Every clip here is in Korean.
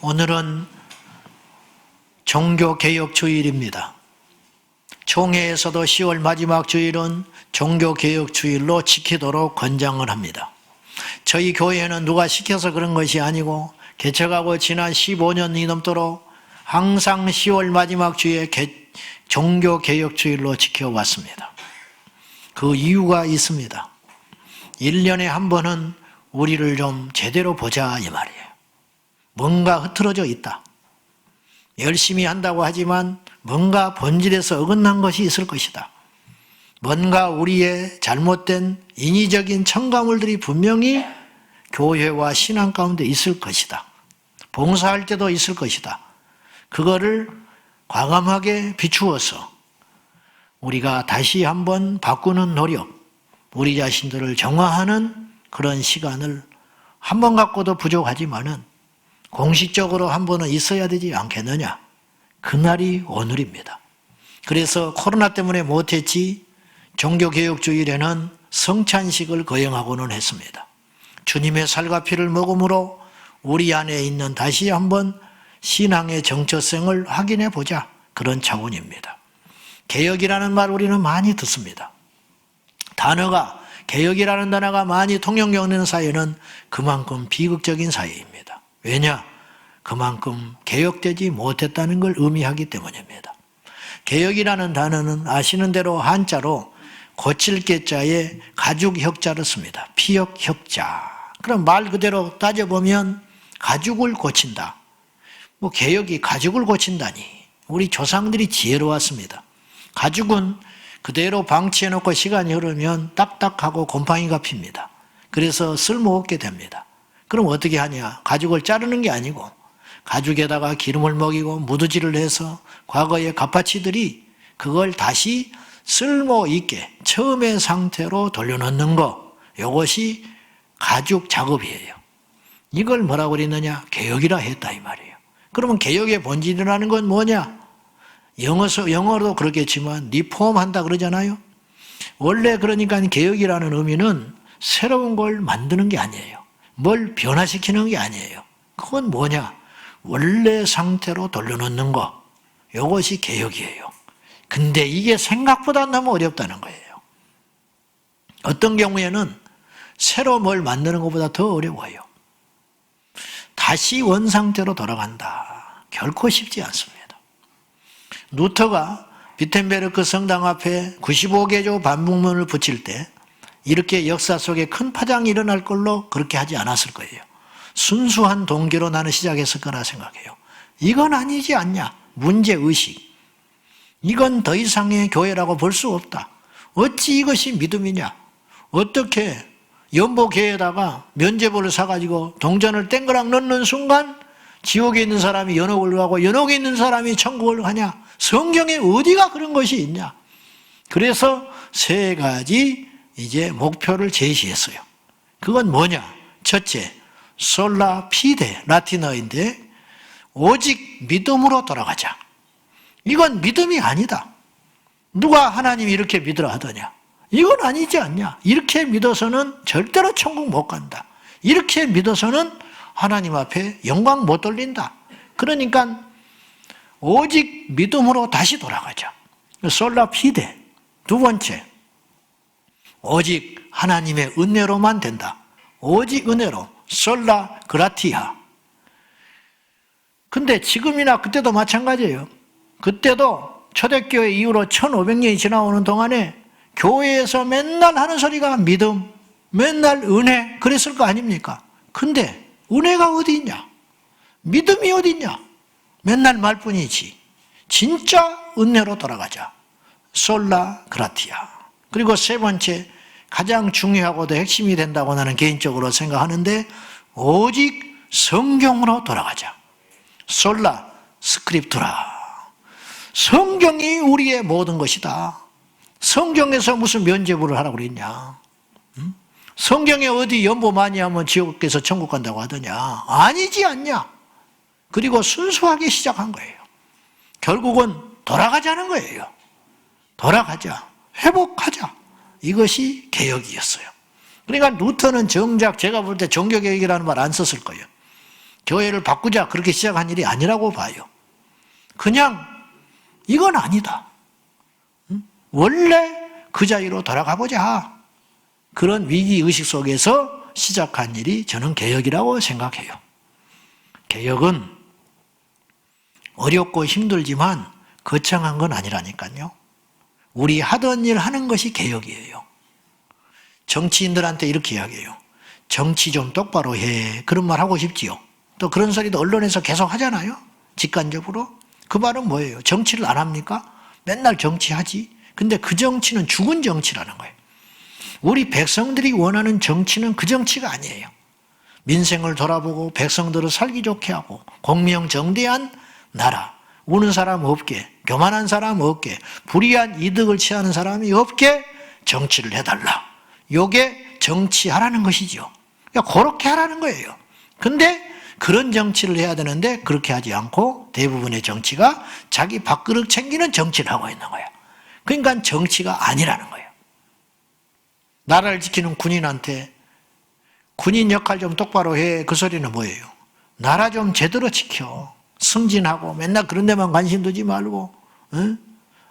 오늘은 종교개혁 주일입니다. 총회에서도 10월 마지막 주일은 종교개혁 주일로 지키도록 권장을 합니다. 저희 교회는 누가 시켜서 그런 것이 아니고 개척하고 지난 15년이 넘도록 항상 10월 마지막 주일에 종교개혁 주일로 지켜왔습니다. 그 이유가 있습니다. 1년에 한 번은 우리를 좀 제대로 보자 이 말이에요. 뭔가 흐트러져 있다. 열심히 한다고 하지만 뭔가 본질에서 어긋난 것이 있을 것이다. 뭔가 우리의 잘못된 인위적인 첨가물들이 분명히 교회와 신앙 가운데 있을 것이다. 봉사할 때도 있을 것이다. 그거를 과감하게 비추어서 우리가 다시 한번 바꾸는 노력, 우리 자신들을 정화하는 그런 시간을 한 번 갖고도 부족하지만은 공식적으로 한 번은 있어야 되지 않겠느냐. 그날이 오늘입니다. 그래서 코로나 때문에 못했지 종교개혁주일에는 성찬식을 거행하고는 했습니다. 주님의 살과 피를 먹음으로 우리 안에 있는 다시 한번 신앙의 정체성을 확인해 보자. 그런 차원입니다. 개혁이라는 말 우리는 많이 듣습니다. 개혁이라는 단어가 많이 통용되는 사회는 그만큼 비극적인 사회입니다. 왜냐? 그만큼 개혁되지 못했다는 걸 의미하기 때문입니다. 개혁이라는 단어는 아시는 대로 한자로 고칠 개자에 가죽혁자를 씁니다. 피역혁자. 그럼 말 그대로 따져보면 가죽을 고친다. 개혁이 가죽을 고친다니. 우리 조상들이 지혜로웠습니다. 가죽은 그대로 방치해놓고 시간이 흐르면 딱딱하고 곰팡이가 핍니다. 그래서 쓸모없게 됩니다. 그럼 어떻게 하냐? 가죽을 자르는 게 아니고 가죽에다가 기름을 먹이고 무드질을 해서 과거의 가파치들이 그걸 다시 쓸모있게 처음의 상태로 돌려놓는 거, 이것이 가죽 작업이에요. 이걸 뭐라고 그랬느냐? 개혁이라 했다 이 말이에요. 그러면 개혁의 본질이라는 건 뭐냐? 영어로도 그렇겠지만 리폼한다 그러잖아요. 원래 그러니까 개혁이라는 의미는 새로운 걸 만드는 게 아니에요. 뭘 변화시키는 게 아니에요. 그건 뭐냐? 원래 상태로 돌려놓는 거. 이것이 개혁이에요. 근데 이게 생각보다 너무 어렵다는 거예요. 어떤 경우에는 새로 뭘 만드는 것보다 더 어려워요. 다시 원상태로 돌아간다. 결코 쉽지 않습니다. 루터가 비텐베르크 성당 앞에 95개조 반복문을 붙일 때 이렇게 역사 속에 큰 파장이 일어날 걸로 그렇게 하지 않았을 거예요. 순수한 동기로 나는 시작했을 거라 생각해요. 이건 아니지 않냐? 문제의식. 이건 더 이상의 교회라고 볼 수 없다. 어찌 이것이 믿음이냐? 어떻게 연보교회에다가 면죄부를 사가지고 동전을 땡그랑 넣는 순간 지옥에 있는 사람이 연옥을 가고 연옥에 있는 사람이 천국을 가냐? 성경에 어디가 그런 것이 있냐? 그래서 세 가지 이제 목표를 제시했어요. 그건 뭐냐? 첫째, 솔라 피데, 라틴어인데 오직 믿음으로 돌아가자. 이건 믿음이 아니다. 누가 하나님 이렇게 믿으라 하더냐? 이건 아니지 않냐? 이렇게 믿어서는 절대로 천국 못 간다. 이렇게 믿어서는 하나님 앞에 영광 못 돌린다. 그러니까 오직 믿음으로 다시 돌아가자. 솔라 피데. 두 번째, 오직 하나님의 은혜로만 된다. 오직 은혜로. 솔라 그라티아. 근데 지금이나 그때도 마찬가지예요. 그때도 초대교회 이후로 1500년이 지나오는 동안에 교회에서 맨날 하는 소리가 믿음, 맨날 은혜, 그랬을 거 아닙니까? 근데 은혜가 어디 있냐? 믿음이 어디 있냐? 맨날 말뿐이지. 진짜 은혜로 돌아가자. 솔라 그라티아. 그리고 세 번째, 가장 중요하고도 핵심이 된다고 나는 개인적으로 생각하는데 오직 성경으로 돌아가자. 솔라 스크립투라. 성경이 우리의 모든 것이다. 성경에서 무슨 면죄부를 하라고 그랬냐? 성경에 어디 연보 많이 하면 지옥에서 천국 간다고 하더냐? 아니지 않냐? 그리고 순수하게 시작한 거예요. 결국은 돌아가자는 거예요. 돌아가자. 회복하자. 이것이 개혁이었어요. 그러니까 루터는 정작 제가 볼 때 종교개혁이라는 말 안 썼을 거예요. 교회를 바꾸자 그렇게 시작한 일이 아니라고 봐요. 그냥 이건 아니다. 원래 그 자리로 돌아가보자. 그런 위기의식 속에서 시작한 일이 저는 개혁이라고 생각해요. 개혁은 어렵고 힘들지만 거창한 건 아니라니까요. 우리 하던 일 하는 것이 개혁이에요. 정치인들한테 이렇게 이야기해요. 정치 좀 똑바로 해. 그런 말 하고 싶지요. 또 그런 소리도 언론에서 계속 하잖아요. 직관적으로. 그 말은 뭐예요? 정치를 안 합니까? 맨날 정치하지. 근데 그 정치는 죽은 정치라는 거예요. 우리 백성들이 원하는 정치는 그 정치가 아니에요. 민생을 돌아보고 백성들을 살기 좋게 하고 공명정대한 나라, 우는 사람 없게, 교만한 사람 없게, 불이한 이득을 취하는 사람이 없게 정치를 해달라. 요게 정치하라는 것이죠. 그러니까 그렇게 하라는 거예요. 근데 그런 정치를 해야 되는데 그렇게 하지 않고 대부분의 정치가 자기 밥그릇 챙기는 정치를 하고 있는 거예요. 그러니까 정치가 아니라는 거예요. 나라를 지키는 군인한테 군인 역할 좀 똑바로 해. 그 소리는 뭐예요? 나라 좀 제대로 지켜. 승진하고 맨날 그런 데만 관심 두지 말고, 응?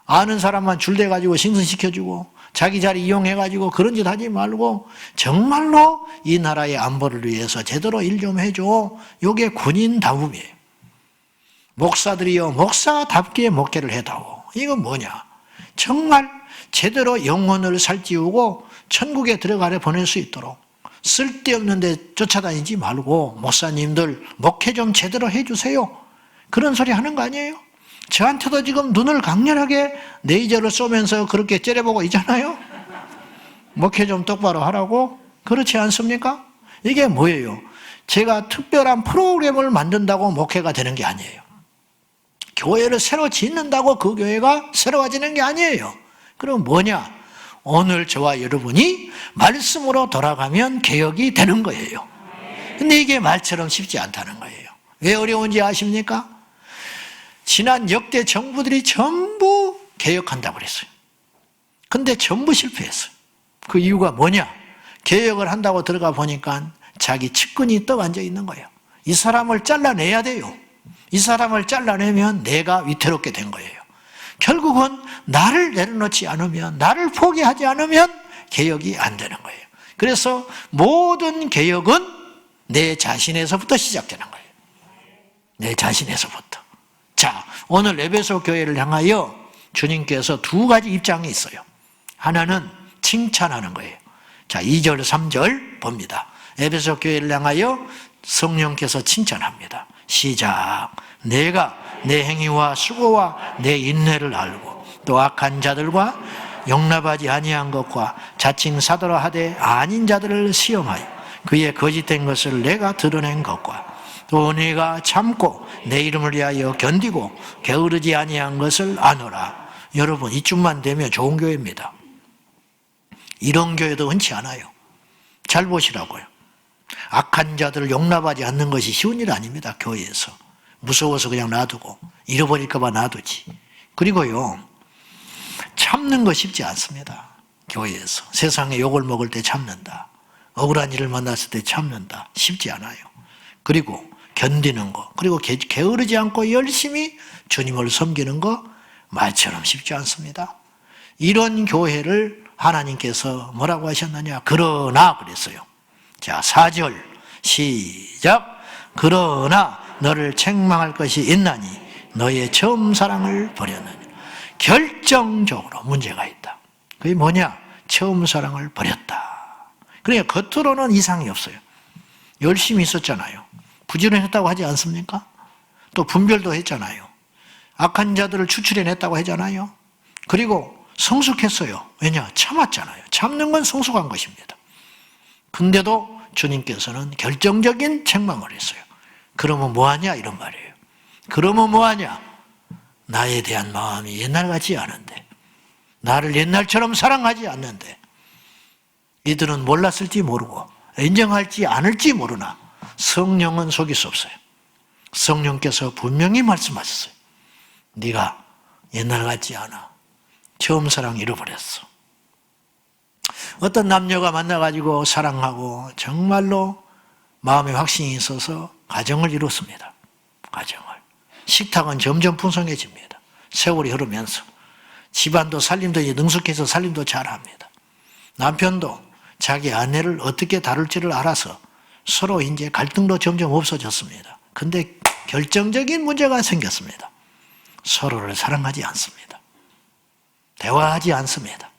아는 사람만 줄대가지고 승진시켜주고 자기 자리 이용해가지고 그런 짓 하지 말고 정말로 이 나라의 안보를 위해서 제대로 일 좀 해줘. 이게 군인다움이에요. 목사들이요, 목사답게 목회를 해다오. 이건 뭐냐? 정말 제대로 영혼을 살찌우고 천국에 들어가려 보낼 수 있도록 쓸데없는 데 쫓아다니지 말고 목사님들 목회 좀 제대로 해주세요. 그런 소리 하는 거 아니에요? 저한테도 지금 눈을 강렬하게 레이저를 쏘면서 그렇게 째려보고 있잖아요. 목회 좀 똑바로 하라고? 그렇지 않습니까? 이게 뭐예요? 제가 특별한 프로그램을 만든다고 목회가 되는 게 아니에요. 교회를 새로 짓는다고 그 교회가 새로워지는 게 아니에요. 그럼 뭐냐? 오늘 저와 여러분이 말씀으로 돌아가면 개혁이 되는 거예요. 근데 이게 말처럼 쉽지 않다는 거예요. 왜 어려운지 아십니까? 지난 역대 정부들이 전부 개혁한다고 그랬어요. 근데 전부 실패했어요. 그 이유가 뭐냐? 개혁을 한다고 들어가 보니까 자기 측근이 떠앉아 있는 거예요. 이 사람을 잘라내야 돼요. 이 사람을 잘라내면 내가 위태롭게 된 거예요. 결국은 나를 내려놓지 않으면, 나를 포기하지 않으면 개혁이 안 되는 거예요. 그래서 모든 개혁은 내 자신에서부터 시작되는 거예요. 내 자신에서부터. 자, 오늘 에베소 교회를 향하여 주님께서 두 가지 입장이 있어요. 하나는 칭찬하는 거예요. 자, 2절, 3절 봅니다. 에베소 교회를 향하여 성령께서 칭찬합니다. 시작. 내가 내 행위와 수고와 내 인내를 알고 또 악한 자들과 용납하지 아니한 것과 자칭 사도라 하되 아닌 자들을 시험하여 그의 거짓된 것을 내가 드러낸 것과 또 내가 참고 내 이름을 위하여 견디고 게으르지 아니한 것을 아노라. 여러분, 이쯤만 되면 좋은 교회입니다. 이런 교회도 흔치 않아요. 잘 보시라고요. 악한 자들을 용납하지 않는 것이 쉬운 일 아닙니다. 교회에서. 무서워서 그냥 놔두고 잃어버릴까 봐 놔두지. 그리고요, 참는 거 쉽지 않습니다. 교회에서. 세상에 욕을 먹을 때 참는다. 억울한 일을 만났을 때 참는다. 쉽지 않아요. 그리고 견디는 거, 그리고 게으르지 않고 열심히 주님을 섬기는 거 말처럼 쉽지 않습니다. 이런 교회를 하나님께서 뭐라고 하셨느냐? 그러나 그랬어요. 자, 4절 시작. 그러나 너를 책망할 것이 있나니 너의 처음 사랑을 버렸느니. 결정적으로 문제가 있다. 그게 뭐냐? 처음 사랑을 버렸다. 그러니까 겉으로는 이상이 없어요. 열심히 있었잖아요. 부지런했다고 하지 않습니까? 또 분별도 했잖아요. 악한 자들을 추출해냈다고 하잖아요. 그리고 성숙했어요. 왜냐? 참았잖아요. 참는 건 성숙한 것입니다. 근데도 주님께서는 결정적인 책망을 했어요. 그러면 뭐하냐? 이런 말이에요. 그러면 뭐하냐? 나에 대한 마음이 옛날 같지 않은데, 나를 옛날처럼 사랑하지 않는데, 이들은 몰랐을지 모르고 인정할지 않을지 모르나 성령은 속일 수 없어요. 성령께서 분명히 말씀하셨어요. 네가 옛날 같지 않아. 처음 사랑 잃어버렸어. 어떤 남녀가 만나가지고 사랑하고 정말로 마음의 확신이 있어서 가정을 이뤘습니다. 가정을. 식탁은 점점 풍성해집니다. 세월이 흐르면서. 집안도 살림도 이제 능숙해서 살림도 잘합니다. 남편도 자기 아내를 어떻게 다룰지를 알아서 서로 이제 갈등도 점점 없어졌습니다. 근데 결정적인 문제가 생겼습니다. 서로를 사랑하지 않습니다. 대화하지 않습니다.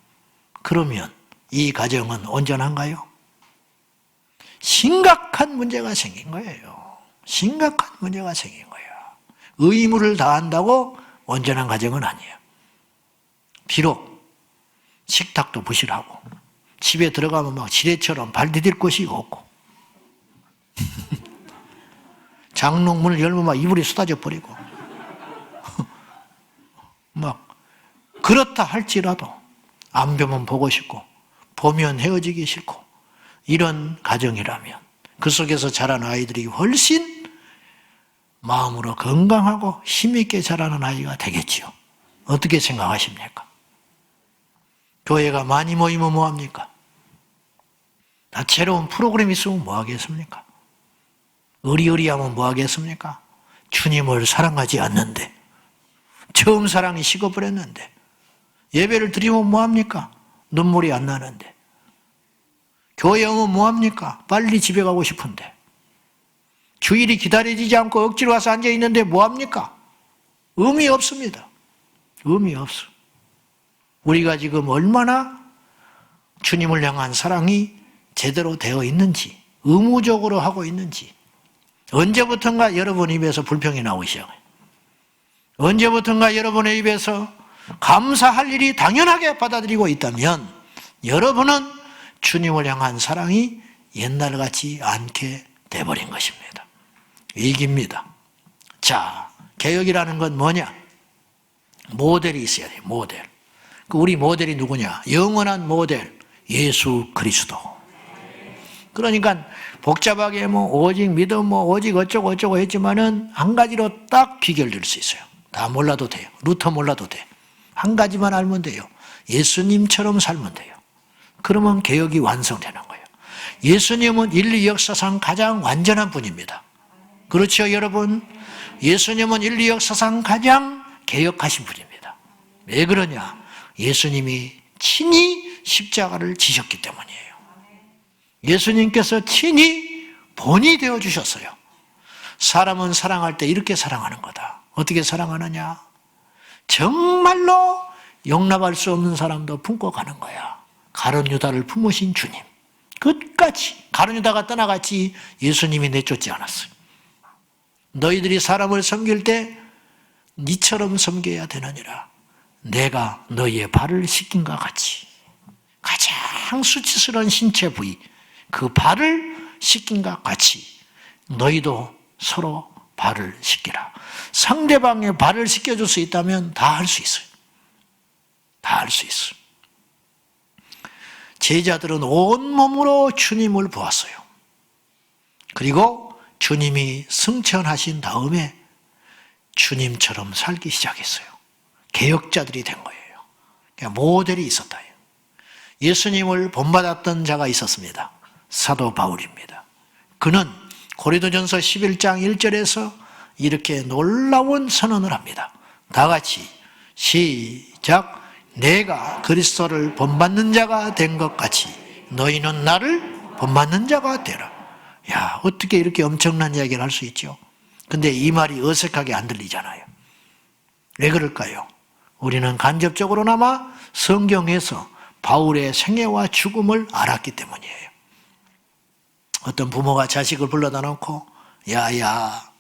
그러면 이 가정은 온전한가요? 심각한 문제가 생긴 거예요. 심각한 문제가 생긴 거예요. 의무를 다한다고 온전한 가정은 아니에요. 비록 식탁도 부실하고 집에 들어가면 막 지뢰처럼 발 디딜 곳이 없고 장롱문을 열면 막 이불이 쏟아져 버리고 막 그렇다 할지라도 안 보면 보고 싶고 보면 헤어지기 싫고 이런 가정이라면 그 속에서 자란 아이들이 훨씬 마음으로 건강하고 힘있게 자라는 아이가 되겠지요. 어떻게 생각하십니까? 교회가 많이 모이면 뭐합니까? 다채로운 프로그램이 있으면 뭐하겠습니까? 의리의리하면 뭐하겠습니까? 주님을 사랑하지 않는데 처음 사랑이 식어버렸는데 예배를 드리면 뭐합니까? 눈물이 안 나는데 교회 오면 뭐합니까? 빨리 집에 가고 싶은데 주일이 기다려지지 않고 억지로 와서 앉아있는데 뭐합니까? 의미 없습니다. 의미 없어. 우리가 지금 얼마나 주님을 향한 사랑이 제대로 되어 있는지, 의무적으로 하고 있는지, 언제부턴가 여러분 입에서 불평이 나오기 시작해요. 언제부턴가 여러분의 입에서 감사할 일이 당연하게 받아들이고 있다면 여러분은 주님을 향한 사랑이 옛날 같지 않게 돼버린 것입니다. 위기입니다. 자, 개혁이라는 건 뭐냐? 모델이 있어야 돼요. 모델. 우리 모델이 누구냐? 영원한 모델 예수 그리스도. 그러니까 복잡하게 오직 믿음 오직 어쩌고 했지만은 한 가지로 딱 귀결될 수 있어요. 다 몰라도 돼요. 루터 몰라도 돼. 한 가지만 알면 돼요. 예수님처럼 살면 돼요. 그러면 개혁이 완성되는 거예요. 예수님은 인류 역사상 가장 완전한 분입니다. 그렇죠, 여러분? 예수님은 인류 역사상 가장 개혁하신 분입니다. 왜 그러냐? 예수님이 친히 십자가를 지셨기 때문이에요. 예수님께서 친히 본이 되어주셨어요. 사람은 사랑할 때 이렇게 사랑하는 거다. 어떻게 사랑하느냐? 정말로 용납할 수 없는 사람도 품고 가는 거야. 가룟 유다를 품으신 주님. 끝까지 가룟 유다가 떠나갔지 예수님이 내쫓지 않았어요. 너희들이 사람을 섬길 때 니처럼 섬겨야 되느니라. 내가 너희의 발을 씻긴과 같이 가장 수치스러운 신체 부위 그 발을 씻긴과 같이 너희도 서로 발을 씻기라. 상대방의 발을 씻겨줄 수 있다면 다 할 수 있어요. 다 할 수 있어요. 제자들은 온몸으로 주님을 보았어요. 그리고 주님이 승천하신 다음에 주님처럼 살기 시작했어요. 개혁자들이 된 거예요. 그러니까 모델이 있었다. 예수님을 본받았던 자가 있었습니다. 사도 바울입니다. 그는 고린도전서 11장 1절에서 이렇게 놀라운 선언을 합니다. 다 같이 시작. 내가 그리스도를 본받는 자가 된 것 같이 너희는 나를 본받는 자가 되라. 야, 어떻게 이렇게 엄청난 이야기를 할 수 있죠? 근데 이 말이 어색하게 안 들리잖아요. 왜 그럴까요? 우리는 간접적으로나마 성경에서 바울의 생애와 죽음을 알았기 때문이에요. 어떤 부모가 자식을 불러다 놓고 야야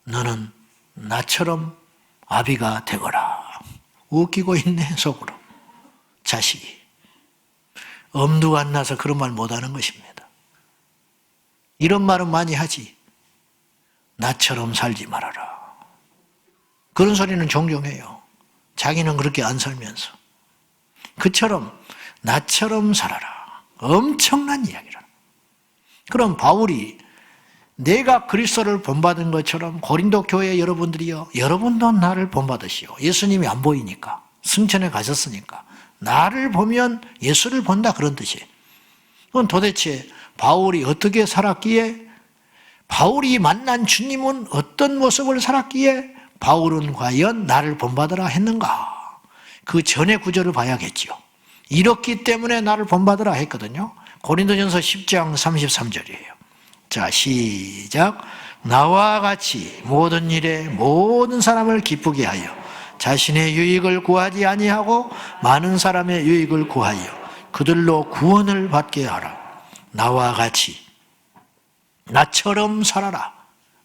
너는 나처럼 아비가 되거라. 웃기고 있네 속으로. 자식이 엄두가 안 나서 그런 말 못하는 것입니다. 이런 말은 많이 하지. 나처럼 살지 말아라. 그런 소리는 종종 해요. 자기는 그렇게 안 살면서. 그처럼 나처럼 살아라. 엄청난 이야기라. 그럼 바울이 내가 그리스도를 본받은 것처럼 고린도 교회 여러분들이요, 여러분도 나를 본받으시오. 예수님이 안 보이니까, 승천에 가셨으니까 나를 보면 예수를 본다 그런 뜻이에요. 그건 도대체 바울이 어떻게 살았기에 바울이 만난 주님은 어떤 모습을 살았기에 바울은 과연 나를 본받으라 했는가? 그 전의 구절을 봐야겠지요. 이렇기 때문에 나를 본받으라 했거든요. 고린도전서 10장 33절이에요. 자, 시작. 나와 같이 모든 일에 모든 사람을 기쁘게 하여 자신의 유익을 구하지 아니하고 많은 사람의 유익을 구하여 그들로 구원을 받게 하라. 나와 같이 나처럼 살아라.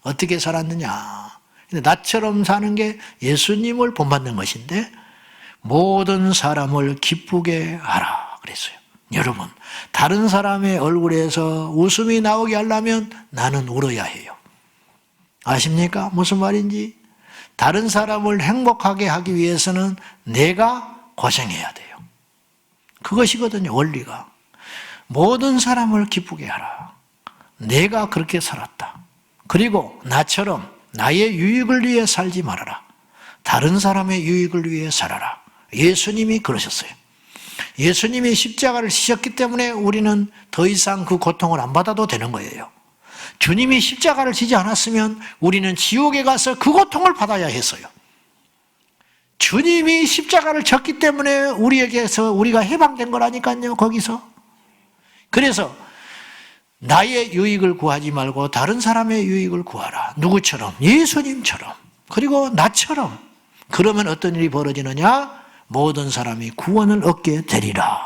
어떻게 살았느냐? 근데 나처럼 사는 게 예수님을 본받는 것인데 모든 사람을 기쁘게 하라 그랬어요. 여러분, 다른 사람의 얼굴에서 웃음이 나오게 하려면 나는 울어야 해요. 아십니까? 무슨 말인지? 다른 사람을 행복하게 하기 위해서는 내가 고생해야 돼요. 그것이거든요, 원리가. 모든 사람을 기쁘게 하라. 내가 그렇게 살았다. 그리고 나처럼 나의 유익을 위해 살지 말아라. 다른 사람의 유익을 위해 살아라. 예수님이 그러셨어요. 예수님이 십자가를 지셨기 때문에 우리는 더 이상 그 고통을 안 받아도 되는 거예요. 주님이 십자가를 지지 않았으면 우리는 지옥에 가서 그 고통을 받아야 했어요. 주님이 십자가를 졌기 때문에 우리에게서 우리가 해방된 거라니까요, 거기서. 그래서 나의 유익을 구하지 말고 다른 사람의 유익을 구하라. 누구처럼? 예수님처럼. 그리고 나처럼. 그러면 어떤 일이 벌어지느냐? 모든 사람이 구원을 얻게 되리라.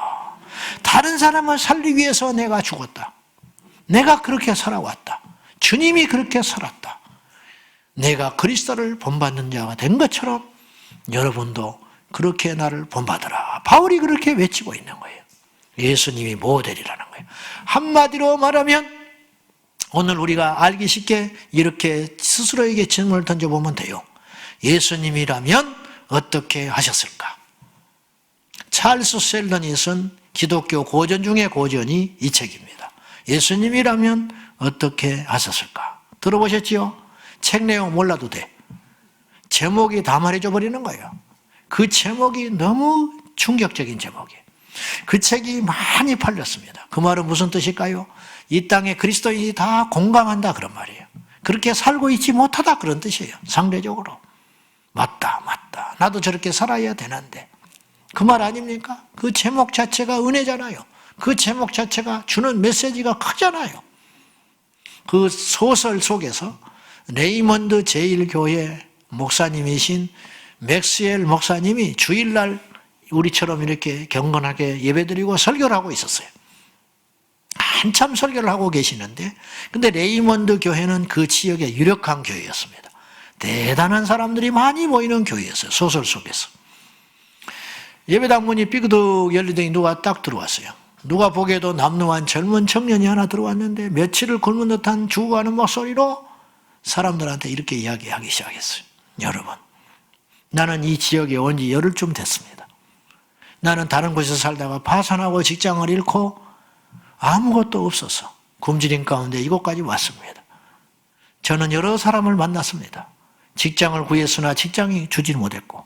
다른 사람을 살리기 위해서 내가 죽었다. 내가 그렇게 살아왔다. 주님이 그렇게 살았다. 내가 그리스도를 본받는 자가 된 것처럼 여러분도 그렇게 나를 본받으라. 바울이 그렇게 외치고 있는 거예요. 예수님이 모델이라는 거예요. 한마디로 말하면 오늘 우리가 알기 쉽게 이렇게 스스로에게 질문을 던져보면 돼요. 예수님이라면 어떻게 하셨을까? 찰스 셀던이 쓴 기독교 고전 중의 고전이 이 책입니다. 예수님이라면 어떻게 하셨을까? 들어보셨지요? 책 내용 몰라도 돼. 제목이 다 말해줘 버리는 거예요. 그 제목이 너무 충격적인 제목이에요. 그 책이 많이 팔렸습니다. 그 말은 무슨 뜻일까요? 이 땅에 그리스도인이 다 공감한다 그런 말이에요. 그렇게 살고 있지 못하다 그런 뜻이에요. 상대적으로. 맞다. 나도 저렇게 살아야 되는데. 그 말 아닙니까? 그 제목 자체가 은혜잖아요. 그 제목 자체가 주는 메시지가 크잖아요. 그 소설 속에서 레이먼드 제1교회 목사님이신 맥스웰 목사님이 주일날 우리처럼 이렇게 경건하게 예배드리고 설교를 하고 있었어요. 한참 설교를 하고 계시는데, 근데 레이먼드 교회는 그 지역의 유력한 교회였습니다. 대단한 사람들이 많이 모이는 교회였어요. 소설 속에서. 예배당 문이 삐그덕 열리더니 누가 딱 들어왔어요. 누가 보기에도 남루한 젊은 청년이 하나 들어왔는데 며칠을 굶은 듯한 죽어가는 목소리로 사람들한테 이렇게 이야기하기 시작했어요. 여러분, 나는 이 지역에 온 지 열흘쯤 됐습니다. 나는 다른 곳에서 살다가 파산하고 직장을 잃고 아무것도 없어서 굶주림 가운데 이곳까지 왔습니다. 저는 여러 사람을 만났습니다. 직장을 구했으나 직장이 주질 못했고,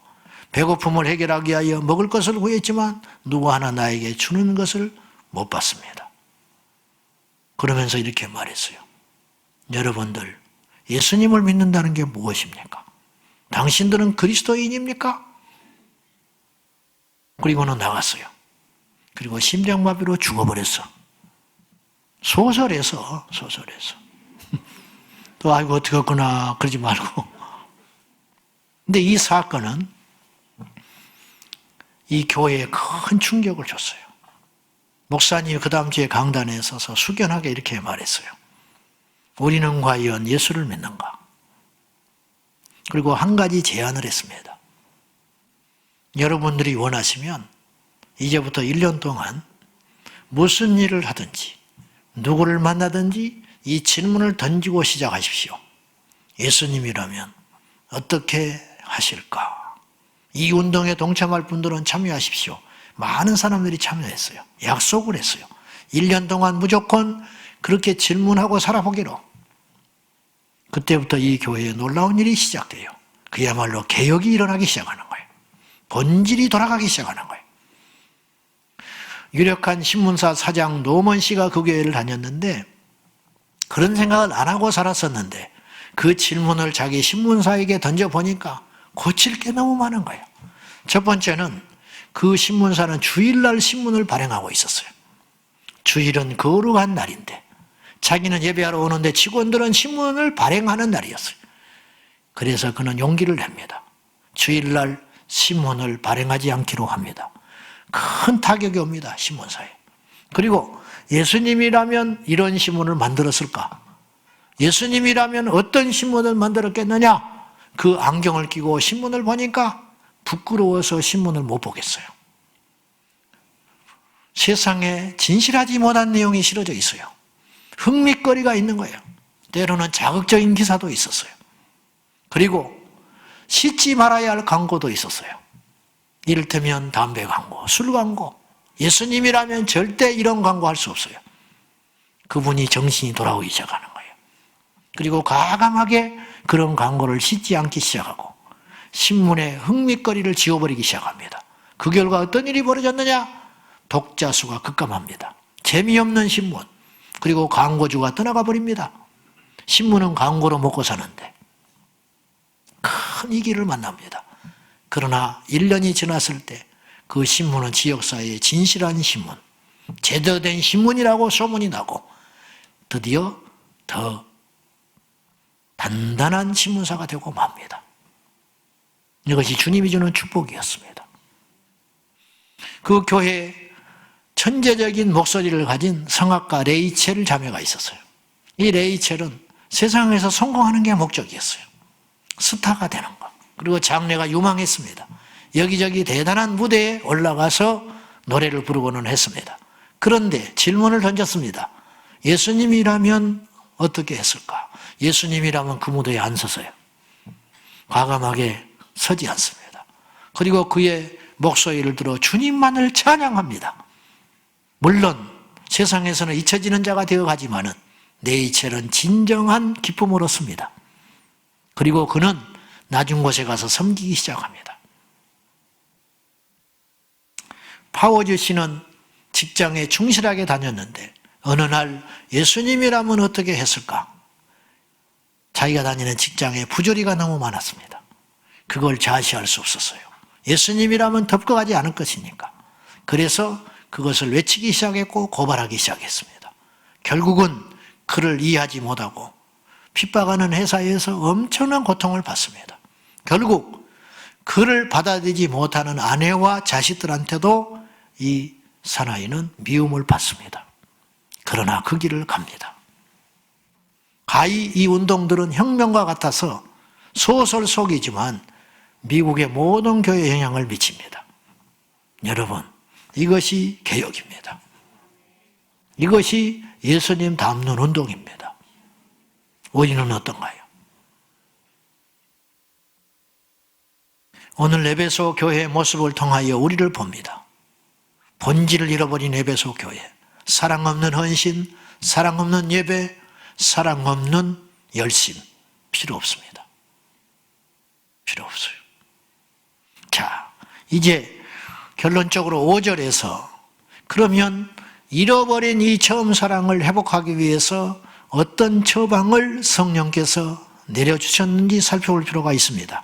배고픔을 해결하기 위하여 먹을 것을 구했지만 누구 하나 나에게 주는 것을 못 받습니다. 그러면서 이렇게 말했어요. 여러분들, 예수님을 믿는다는 게 무엇입니까? 당신들은 그리스도인입니까? 그리고는 나갔어요. 그리고 심장마비로 죽어버렸어. 소설에서. 또 아이고 어떡했구나 그러지 말고. 근데 이 사건은 이 교회에 큰 충격을 줬어요. 목사님이 그 다음 주에 강단에 서서 숙연하게 이렇게 말했어요. 우리는 과연 예수를 믿는가? 그리고 한 가지 제안을 했습니다. 여러분들이 원하시면 이제부터 1년 동안 무슨 일을 하든지 누구를 만나든지 이 질문을 던지고 시작하십시오. 예수님이라면 어떻게 하실까? 이 운동에 동참할 분들은 참여하십시오. 많은 사람들이 참여했어요. 약속을 했어요. 1년 동안 무조건 그렇게 질문하고 살아보기로. 그때부터 이 교회에 놀라운 일이 시작돼요. 그야말로 개혁이 일어나기 시작하는 거예요. 본질이 돌아가기 시작하는 거예요. 유력한 신문사 사장 노먼 씨가 그 교회를 다녔는데 그런 생각을 안 하고 살았었는데 그 질문을 자기 신문사에게 던져보니까 고칠 게 너무 많은 거예요. 첫 번째는 그 신문사는 주일날 신문을 발행하고 있었어요. 주일은 거룩한 날인데 자기는 예배하러 오는데 직원들은 신문을 발행하는 날이었어요. 그래서 그는 용기를 냅니다. 주일날 신문을 발행하지 않기로 합니다. 큰 타격이 옵니다. 신문사에. 그리고 예수님이라면 이런 신문을 만들었을까? 예수님이라면 어떤 신문을 만들었겠느냐? 그 안경을 끼고 신문을 보니까 부끄러워서 신문을 못 보겠어요. 세상에 진실하지 못한 내용이 실어져 있어요. 흥미거리가 있는 거예요. 때로는 자극적인 기사도 있었어요. 그리고 씻지 말아야 할 광고도 있었어요. 이를테면 담배 광고, 술 광고. 예수님이라면 절대 이런 광고 할 수 없어요. 그분이 정신이 돌아오기 시작하는 거예요. 그리고 과감하게 그런 광고를 씻지 않기 시작하고 신문에 흥미거리를 지워버리기 시작합니다. 그 결과 어떤 일이 벌어졌느냐? 독자 수가 급감합니다. 재미없는 신문, 그리고 광고주가 떠나가 버립니다. 신문은 광고로 먹고 사는데 큰 위기를 만납니다. 그러나 1년이 지났을 때 그 신문은 지역사회의 진실한 신문, 제대로 된 신문이라고 소문이 나고 드디어 더 단단한 신문사가 되고 맙니다. 이것이 주님이 주는 축복이었습니다. 그 교회에 천재적인 목소리를 가진 성악가 레이첼 자매가 있었어요. 이 레이첼은 세상에서 성공하는 게 목적이었어요. 스타가 되는 것. 그리고 장래가 유망했습니다. 여기저기 대단한 무대에 올라가서 노래를 부르고는 했습니다. 그런데 질문을 던졌습니다. 예수님이라면 어떻게 했을까? 예수님이라면 그 무대에 안 서서요. 과감하게 서지 않습니다. 그리고 그의 목소리를 들어 주님만을 찬양합니다. 물론 세상에서는 잊혀지는 자가 되어가지만은 레이첼은 진정한 기쁨을 얻습니다. 그리고 그는 낮은 곳에 가서 섬기기 시작합니다. 파워즈 씨는 직장에 충실하게 다녔는데 어느 날 예수님이라면 어떻게 했을까? 자기가 다니는 직장에 부조리가 너무 많았습니다. 그걸 자시할 수 없었어요. 예수님이라면 덮어가지 않을 것이니까. 그래서 그것을 외치기 시작했고 고발하기 시작했습니다. 결국은 그를 이해하지 못하고 핍박하는 회사에서 엄청난 고통을 받습니다. 결국 그를 받아들이지 못하는 아내와 자식들한테도 이 사나이는 미움을 받습니다. 그러나 그 길을 갑니다. 가히 이 운동들은 혁명과 같아서 소설 속이지만 미국의 모든 교회에 영향을 미칩니다. 여러분, 이것이 개혁입니다. 이것이 예수님 닮는 운동입니다. 우리는 어떤가요? 오늘 에베소 교회의 모습을 통하여 우리를 봅니다. 본질을 잃어버린 에베소 교회. 사랑 없는 헌신, 사랑 없는 예배, 사랑 없는 열심. 필요 없습니다. 필요 없어요. 자, 이제 결론적으로 5절에서 그러면 잃어버린 이 처음 사랑을 회복하기 위해서 어떤 처방을 성령께서 내려주셨는지 살펴볼 필요가 있습니다.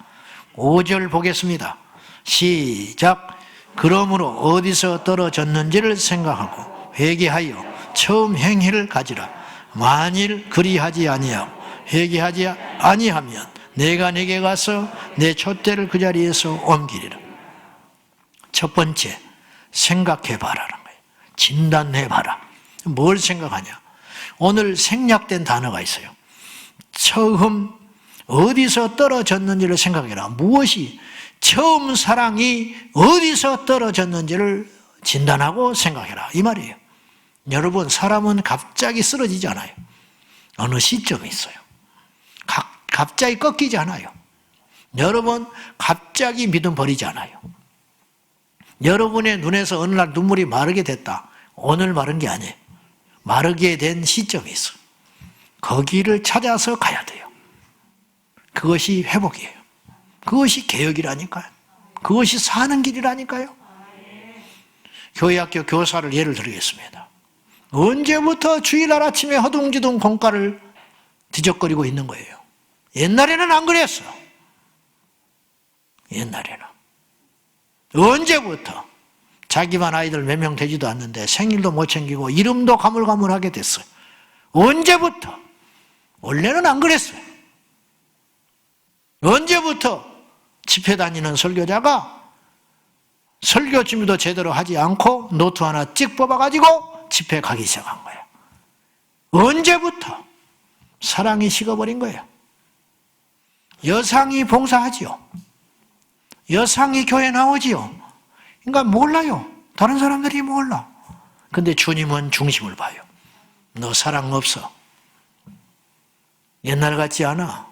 5절 보겠습니다. 시작. 그러므로 어디서 떨어졌는지를 생각하고 회개하여 처음 행위를 가지라. 만일 그리하지 아니하고 회개하지 아니하면 내가 네게 가서 내 촛대를 그 자리에서 옮기리라. 첫 번째, 생각해봐라는 거예요. 진단해봐라. 뭘 생각하냐? 오늘 생략된 단어가 있어요. 처음 어디서 떨어졌는지를 생각해라. 무엇이 처음 사랑이 어디서 떨어졌는지를 진단하고 생각해라. 이 말이에요. 여러분, 사람은 갑자기 쓰러지지 않아요. 어느 시점이 있어요. 갑자기 꺾이지 않아요. 여러분, 갑자기 믿음 버리지 않아요. 여러분의 눈에서 어느 날 눈물이 마르게 됐다. 오늘 마른 게 아니에요. 마르게 된 시점이 있어요. 거기를 찾아서 가야 돼요. 그것이 회복이에요. 그것이 개혁이라니까요. 그것이 사는 길이라니까요. 교회학교 교사를 예를 들겠습니다. 언제부터 주일날 아침에 허둥지둥 공가를 뒤적거리고 있는 거예요. 옛날에는 안 그랬어. 옛날에는. 언제부터 자기만 아이들 몇 명 되지도 않는데 생일도 못 챙기고 이름도 가물가물하게 됐어요. 언제부터? 원래는 안 그랬어요. 언제부터 집회 다니는 설교자가 설교 준비도 제대로 하지 않고 노트 하나 찍 뽑아가지고 집회 가기 시작한 거예요. 언제부터? 사랑이 식어버린 거예요. 여상이 봉사하지요. 여상이 교회 나오지요. 그러니까 몰라요. 다른 사람들이 몰라. 근데 주님은 중심을 봐요. 너 사랑 없어. 옛날 같지 않아.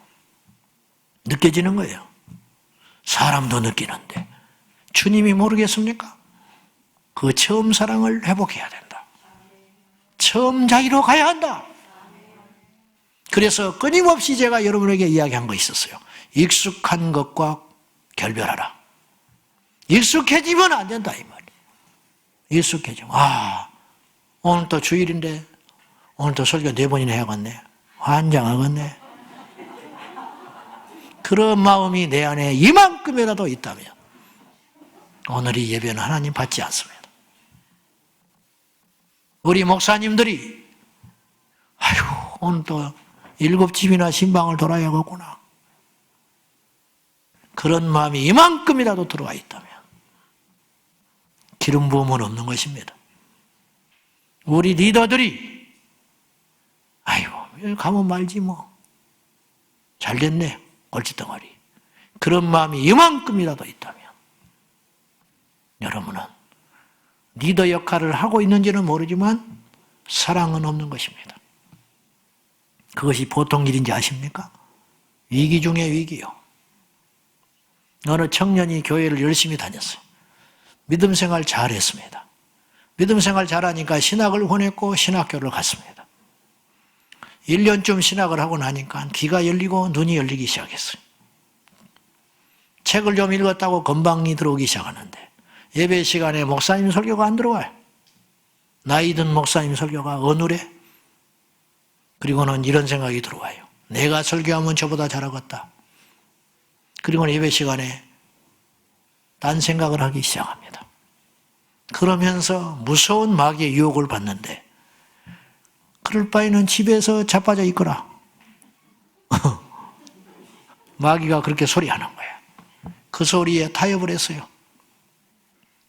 느껴지는 거예요. 사람도 느끼는데 주님이 모르겠습니까? 그 처음 사랑을 회복해야 된다. 처음 자리로 가야 한다. 그래서 끊임없이 제가 여러분에게 이야기한 거 있었어요. 익숙한 것과 결별하라. 익숙해지면 안 된다 이 말이에요. 익숙해지면 오늘 또 주일인데 오늘 또 설교 4번이나 해야겠네. 환장하겠네. 그런 마음이 내 안에 이만큼이라도 있다면 오늘 이 예배는 하나님 받지 않습니다. 우리 목사님들이 오늘 또 7집이나 신방을 돌아야겠구나. 그런 마음이 이만큼이라도 들어와 있다면 기름 부음은 없는 것입니다. 우리 리더들이 가면 말지 뭐. 잘됐네. 골칫덩어리. 그런 마음이 이만큼이라도 있다면 여러분은 리더 역할을 하고 있는지는 모르지만 사랑은 없는 것입니다. 그것이 보통 일인지 아십니까? 위기 중에 위기요. 어느 청년이 교회를 열심히 다녔어요. 믿음 생활 잘했습니다. 믿음 생활 잘하니까 신학을 권했고 신학교를 갔습니다. 1년쯤 신학을 하고 나니까 귀가 열리고 눈이 열리기 시작했어요. 책을 좀 읽었다고 건방이 들어오기 시작하는데 예배 시간에 목사님 설교가 안 들어와요. 나이 든 목사님 설교가 어눌해. 그리고는 이런 생각이 들어와요. 내가 설교하면 저보다 잘하겠다. 그리고는 예배 시간에 딴 생각을 하기 시작합니다. 그러면서 무서운 마귀의 유혹을 받는데 그럴 바에는 집에서 자빠져 있거라. 마귀가 그렇게 소리하는 거야. 그 소리에 타협을 했어요.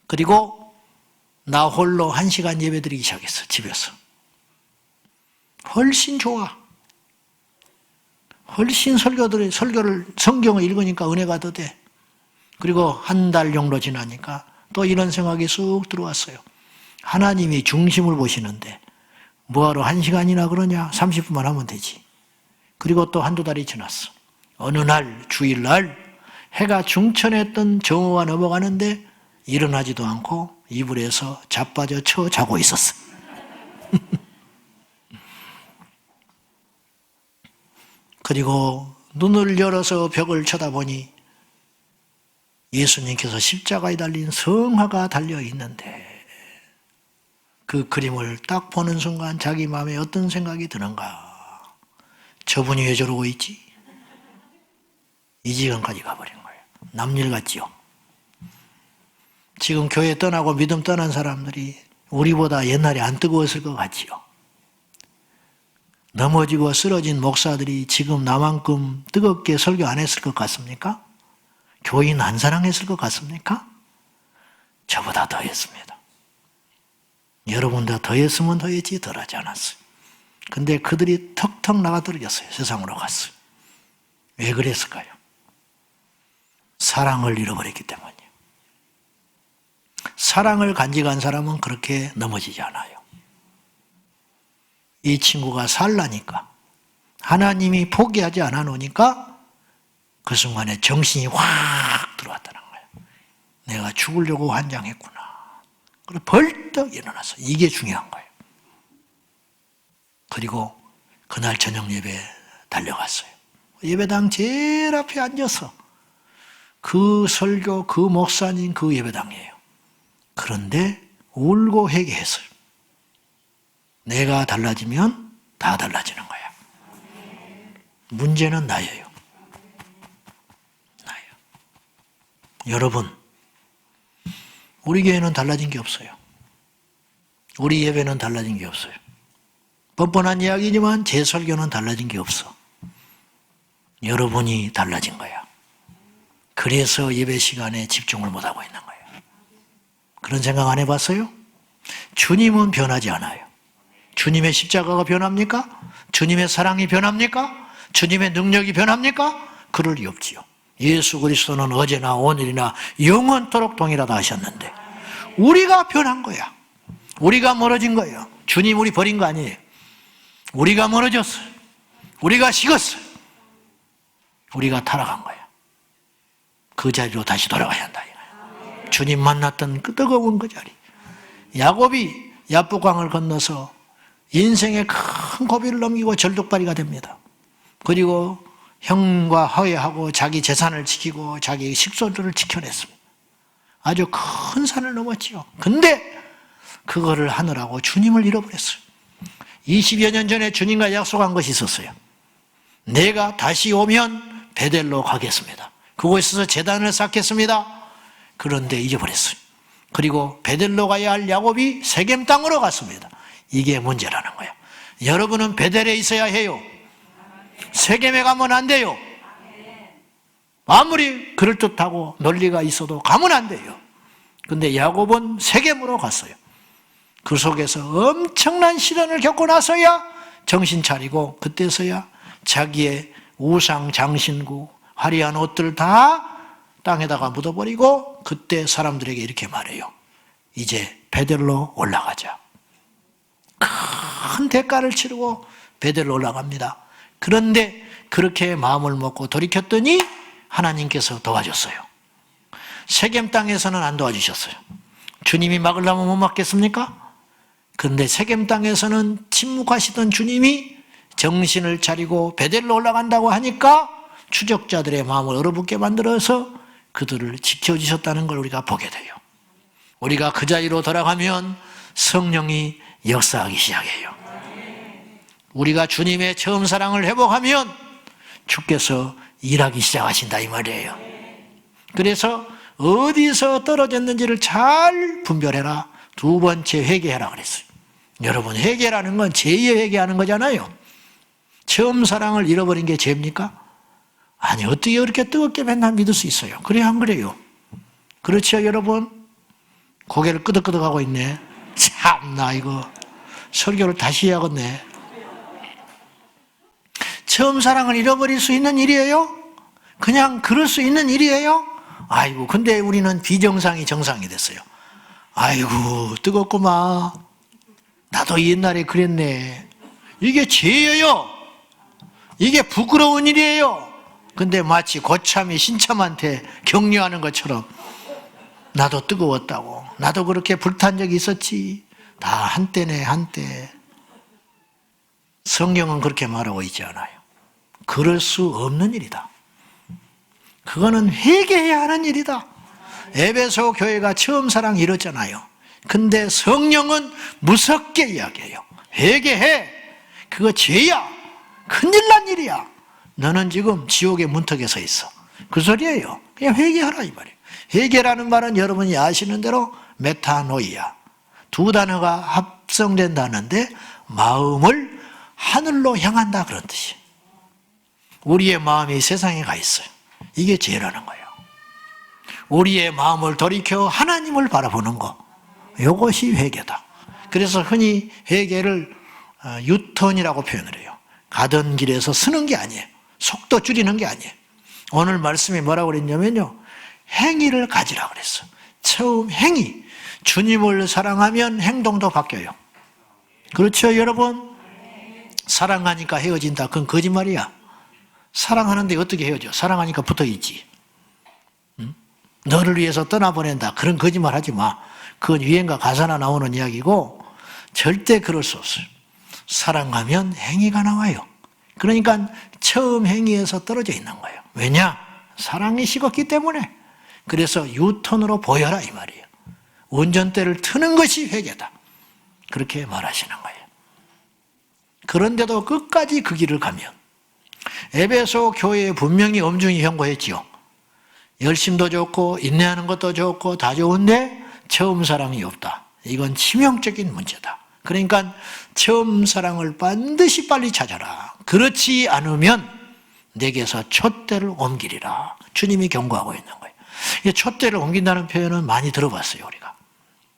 그리고 나 홀로 1시간 예배드리기 시작했어. 집에서. 훨씬 좋아. 훨씬 설교를 성경을 읽으니까 은혜가 더 돼. 그리고 한 달 정도 지나니까 또 이런 생각이 쑥 들어왔어요. 하나님이 중심을 보시는데 뭐하러 1시간이나 그러냐? 30분만 하면 되지. 그리고 또 한두 달이 지났어. 어느 날 주일날 해가 중천했던 정오가 넘어가는데 일어나지도 않고 이불에서 자빠져 쳐 자고 있었어. 그리고 눈을 열어서 벽을 쳐다보니 예수님께서 십자가에 달린 성화가 달려 있는데 그 그림을 딱 보는 순간 자기 마음에 어떤 생각이 드는가? 저분이 왜 저러고 있지? 이 지경까지 가버린 거예요. 남일 같지요. 지금 교회 떠나고 믿음 떠난 사람들이 우리보다 옛날에 안 뜨거웠을 것 같지요. 넘어지고 쓰러진 목사들이 지금 나만큼 뜨겁게 설교 안 했을 것 같습니까? 교인 안 사랑했을 것 같습니까? 저보다 더 했습니다. 여러분보다 더 했으면 더 했지 덜 하지 않았어요. 근데 그들이 턱턱 나가 떨어졌어요. 세상으로 갔어요. 왜 그랬을까요? 사랑을 잃어버렸기 때문이에요. 사랑을 간직한 사람은 그렇게 넘어지지 않아요. 이 친구가 살라니까 하나님이 포기하지 않아 놓으니까 그 순간에 정신이 확 들어왔다는 거예요. 내가 죽으려고 환장했구나. 그리고 벌떡 일어나서 이게 중요한 거예요. 그리고 그날 저녁 예배 달려갔어요. 예배당 제일 앞에 앉아서 그 설교, 그 목사님 그 예배당이에요. 그런데 울고 회개했어요. 내가 달라지면 다 달라지는 거야. 문제는 나예요. 나예요. 여러분, 우리 교회는 달라진 게 없어요. 우리 예배는 달라진 게 없어요. 뻔뻔한 이야기지만 제 설교는 달라진 게 없어. 여러분이 달라진 거야. 그래서 예배 시간에 집중을 못하고 있는 거예요. 그런 생각 안 해봤어요? 주님은 변하지 않아요. 주님의 십자가가 변합니까? 주님의 사랑이 변합니까? 주님의 능력이 변합니까? 그럴 리 없지요. 예수 그리스도는 어제나 오늘이나 영원토록 동일하다 하셨는데 우리가 변한 거야. 우리가 멀어진 거예요. 주님 우리 버린 거 아니에요. 우리가 멀어졌어요. 우리가 식었어요. 우리가 타락한 거야. 그 자리로 다시 돌아가야 한다. 주님 만났던 그 뜨거운 그 자리. 야곱이 야복강을 건너서 인생의 큰 고비를 넘기고 절뚝발이가 됩니다. 그리고 형과 화해하고 자기 재산을 지키고 자기 식소들을 지켜냈습니다. 아주 큰 산을 넘었지요. 근데 그거를 하느라고 주님을 잃어버렸어요. 20여 년 전에 주님과 약속한 것이 있었어요. 내가 다시 오면 베델로 가겠습니다. 그곳에서 제단을 쌓겠습니다. 그런데 잊어버렸어요. 그리고 베델로 가야 할 야곱이 세겜 땅으로 갔습니다. 이게 문제라는 거예요. 여러분은 베델에 있어야 해요. 세겜에 가면 안 돼요. 아무리 그럴듯하고 논리가 있어도 가면 안 돼요. 근데 야곱은 세겜으로 갔어요. 그 속에서 엄청난 시련을 겪고 나서야 정신 차리고 그때서야 자기의 우상 장신구 화려한 옷들 다 땅에다가 묻어버리고 그때 사람들에게 이렇게 말해요. 이제 베델로 올라가자. 큰 대가를 치르고 베델로 올라갑니다. 그런데 그렇게 마음을 먹고 돌이켰더니 하나님께서 도와줬어요. 세겜 땅에서는 안 도와주셨어요. 주님이 막으려면 못 막겠습니까? 그런데 세겜 땅에서는 침묵하시던 주님이 정신을 차리고 베델로 올라간다고 하니까 추적자들의 마음을 얼어붙게 만들어서 그들을 지켜주셨다는 걸 우리가 보게 돼요. 우리가 그 자리로 돌아가면 성령이 역사하기 시작해요. 우리가 주님의 처음 사랑을 회복하면 주께서 일하기 시작하신다 이 말이에요. 그래서 어디서 떨어졌는지를 잘 분별해라. 두 번째 회개해라 그랬어요. 여러분 회개라는 건 죄의 회개하는 거잖아요. 처음 사랑을 잃어버린 게 죄입니까? 아니 어떻게 그렇게 뜨겁게 맨날 믿을 수 있어요? 그래요 안 그래요? 그렇죠 여러분? 고개를 끄덕끄덕하고 있네. 참나 이거 설교를 다시 해야겠네. 처음 사랑을 잃어버릴 수 있는 일이에요? 그냥 그럴 수 있는 일이에요? 아이고 근데 우리는 비정상이 정상이 됐어요. 아이고 뜨겁구만. 나도 옛날에 그랬네. 이게 죄예요. 이게 부끄러운 일이에요. 근데 마치 고참이 신참한테 격려하는 것처럼 나도 뜨거웠다고. 나도 그렇게 불탄 적이 있었지. 다 한때네 한때. 성경은 그렇게 말하고 있지 않아요. 그럴 수 없는 일이다. 그거는 회개해야 하는 일이다. 에베소 교회가 처음 사랑 이뤘잖아요. 근데 성령은 무섭게 이야기해요. 회개해. 그거 죄야. 큰일 난 일이야. 너는 지금 지옥의 문턱에 서 있어. 그 소리예요. 그냥 회개하라 이 말이에요. 회개라는 말은 여러분이 아시는 대로 메타노이아. 두 단어가 합성된 단어인데 마음을 하늘로 향한다 그런 뜻이에요. 우리의 마음이 세상에 가 있어요. 이게 죄라는 거예요. 우리의 마음을 돌이켜 하나님을 바라보는 거. 이것이 회개다. 그래서 흔히 회개를 유턴이라고 표현을 해요. 가던 길에서 서는 게 아니에요. 속도 줄이는 게 아니에요. 오늘 말씀이 뭐라고 그랬냐면요. 행위를 가지라 그랬어. 처음 행위. 주님을 사랑하면 행동도 바뀌어요. 그렇죠 여러분? 사랑하니까 헤어진다. 그건 거짓말이야. 사랑하는데 어떻게 헤어져? 사랑하니까 붙어있지. 응? 너를 위해서 떠나보낸다. 그런 거짓말 하지 마. 그건 유행가 가사나 나오는 이야기고 절대 그럴 수 없어요. 사랑하면 행위가 나와요. 그러니까 처음 행위에서 떨어져 있는 거예요. 왜냐? 사랑이 식었기 때문에. 그래서 유턴으로 보여라 이 말이에요. 운전대를 트는 것이 회개다. 그렇게 말하시는 거예요. 그런데도 끝까지 그 길을 가면 에베소 교회에 분명히 엄중히 경고했지요. 열심도 좋고 인내하는 것도 좋고 다 좋은데 처음 사랑이 없다. 이건 치명적인 문제다. 그러니까 처음 사랑을 반드시 빨리 찾아라. 그렇지 않으면 내게서 촛대를 옮기리라. 주님이 경고하고 있는 거예요. 촛대를 옮긴다는 표현은 많이 들어봤어요. 우리가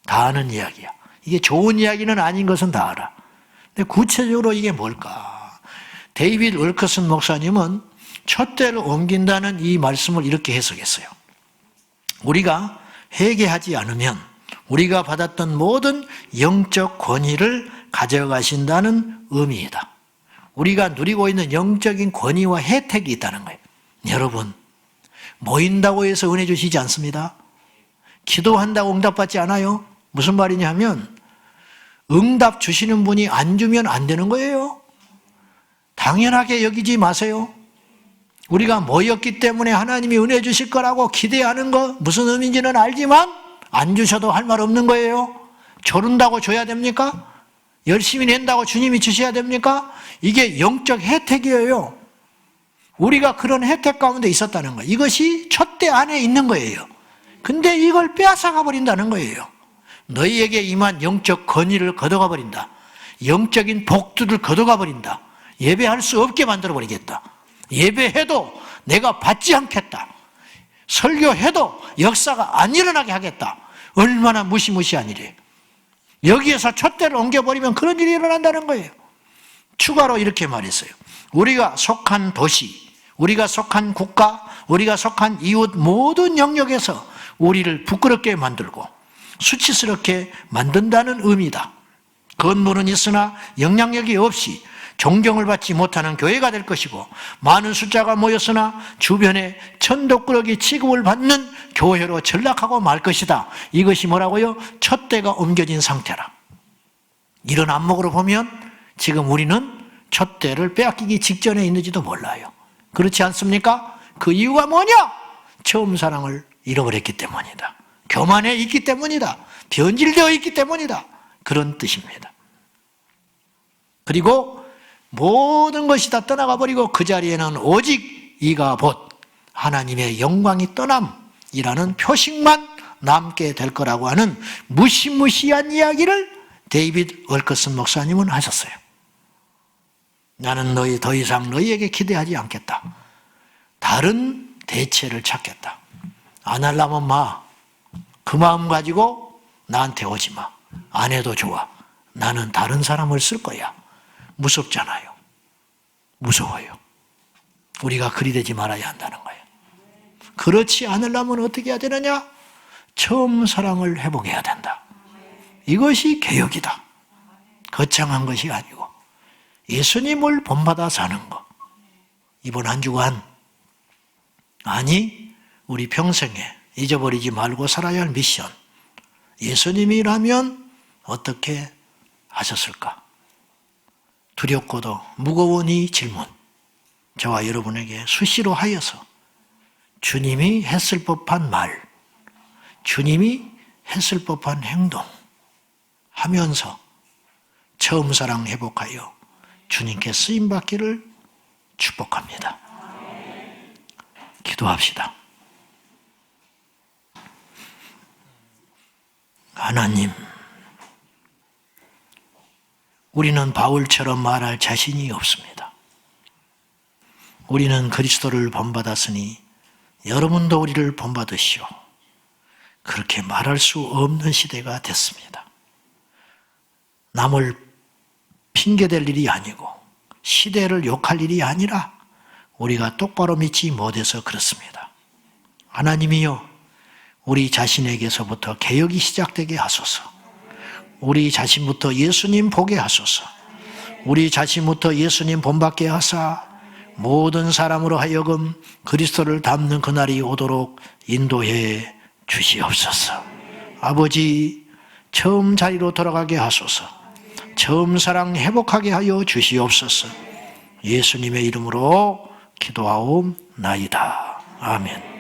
다 아는 이야기야. 이게 좋은 이야기는 아닌 것은 다 알아. 근데 구체적으로 이게 뭘까? 데이빗 월커슨 목사님은 촛대를 옮긴다는 이 말씀을 이렇게 해석했어요. 우리가 회개하지 않으면 우리가 받았던 모든 영적 권위를 가져가신다는 의미이다. 우리가 누리고 있는 영적인 권위와 혜택이 있다는 거예요. 여러분, 모인다고 해서 은혜 주시지 않습니다. 기도한다고 응답받지 않아요. 무슨 말이냐 하면 응답 주시는 분이 안 주면 안 되는 거예요. 당연하게 여기지 마세요. 우리가 모였기 때문에 하나님이 은혜 주실 거라고 기대하는 거 무슨 의미인지는 알지만 안 주셔도 할 말 없는 거예요. 조른다고 줘야 됩니까? 열심히 낸다고 주님이 주셔야 됩니까? 이게 영적 혜택이에요. 우리가 그런 혜택 가운데 있었다는 거예요. 이것이 촛대 안에 있는 거예요. 근데 이걸 빼앗아가 버린다는 거예요. 너희에게 임한 영적 권위를 걷어가 버린다. 영적인 복들을 걷어가 버린다. 예배할 수 없게 만들어 버리겠다. 예배해도 내가 받지 않겠다. 설교해도 역사가 안 일어나게 하겠다. 얼마나 무시무시한 일이에요. 여기에서 촛대를 옮겨버리면 그런 일이 일어난다는 거예요. 추가로 이렇게 말했어요. 우리가 속한 도시, 우리가 속한 국가, 우리가 속한 이웃 모든 영역에서 우리를 부끄럽게 만들고 수치스럽게 만든다는 의미다. 건물은 있으나 영향력이 없이 존경을 받지 못하는 교회가 될 것이고 많은 숫자가 모였으나 주변에 천덕꾸러기 취급을 받는 교회로 전락하고 말 것이다. 이것이 뭐라고요? 촛대가 옮겨진 상태라. 이런 안목으로 보면 지금 우리는 촛대를 빼앗기기 직전에 있는지도 몰라요. 그렇지 않습니까? 그 이유가 뭐냐? 처음 사랑을 잃어버렸기 때문이다. 교만에 있기 때문이다. 변질되어 있기 때문이다. 그런 뜻입니다. 그리고 모든 것이 다 떠나가 버리고 그 자리에는 오직 이가 곧 하나님의 영광이 떠남이라는 표식만 남게 될 거라고 하는 무시무시한 이야기를 데이빗 월커슨 목사님은 하셨어요. 나는 더 이상 너희에게 기대하지 않겠다. 다른 대체를 찾겠다. 안 하려면 마. 그 마음 가지고 나한테 오지 마. 안 해도 좋아. 나는 다른 사람을 쓸 거야. 무섭잖아요. 무서워요. 우리가 그리 되지 말아야 한다는 거예요. 그렇지 않으려면 어떻게 해야 되느냐? 처음 사랑을 회복해야 된다. 이것이 개혁이다. 거창한 것이 아니고 예수님을 본받아 사는 것. 이번 한 주간 아니 우리 평생에 잊어버리지 말고 살아야 할 미션. 예수님이라면 어떻게 하셨을까? 두렵고도 무거운 이 질문, 저와 여러분에게 수시로 하여서 주님이 했을 법한 말, 주님이 했을 법한 행동 하면서 처음 사랑 회복하여 주님께 쓰임받기를 축복합니다. 기도합시다. 하나님, 우리는 바울처럼 말할 자신이 없습니다. 우리는 그리스도를 본받았으니 여러분도 우리를 본받으시오. 그렇게 말할 수 없는 시대가 됐습니다. 남을 핑계댈 일이 아니고 시대를 욕할 일이 아니라 우리가 똑바로 믿지 못해서 그렇습니다. 하나님이여, 우리 자신에게서부터 개혁이 시작되게 하소서. 우리 자신부터 예수님 보게 하소서. 우리 자신부터 예수님 본받게 하사 모든 사람으로 하여금 그리스도를 닮는 그날이 오도록 인도해 주시옵소서. 아버지, 처음 자리로 돌아가게 하소서. 처음 사랑 회복하게 하여 주시옵소서. 예수님의 이름으로 기도하옵나이다. 아멘.